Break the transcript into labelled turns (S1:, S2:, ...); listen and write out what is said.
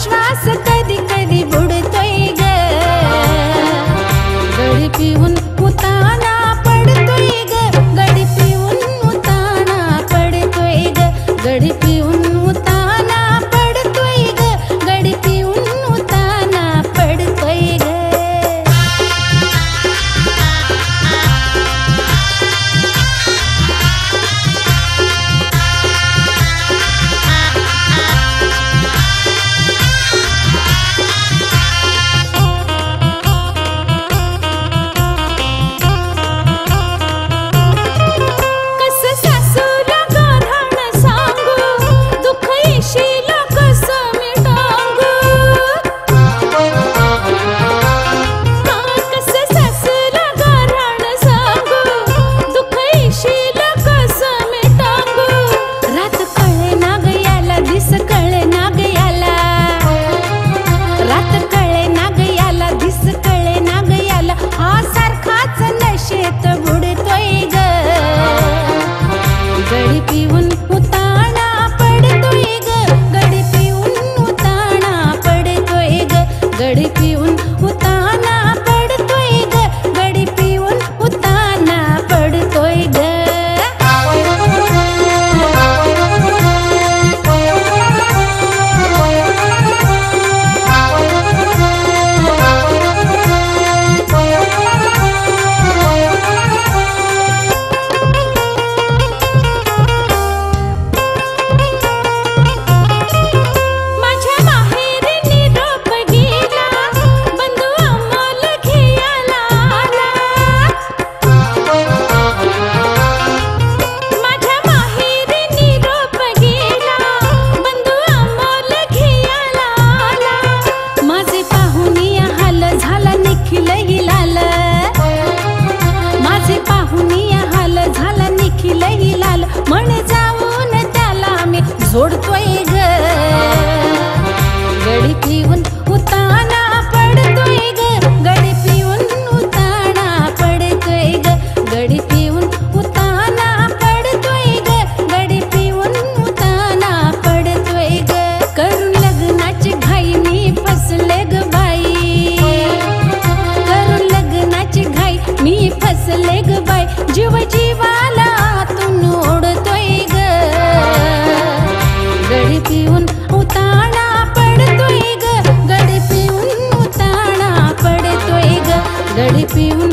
S1: श्वास कधी कधी बुडतोय ग गडी पिऊन उताना पडतोय ग गडी पिऊन उताना पडतोय ग गडी पिऊन उताना पडतोय ग गडी पिऊन उताना पडतोय ग गडी पिऊन उताना पडतोय ग गडी पिऊन उताना पडतोय ग सोडतोय ग गडी पिऊन उताना पडतोय ग गडी पिऊन उताना पडतोय ग गडी पिऊन उताना पडतोय ग गडी पिऊन उताना पडतोय ग करून लग्नाची घाई मी फसले ग बाई करून लग्नाची घाई मी फसले ग बाई जीव जीवाला आतून ओढतोय ग गडी पिऊन उताना पडतोय ग गडी पिऊन उताना पडतोय ग गडी पिऊन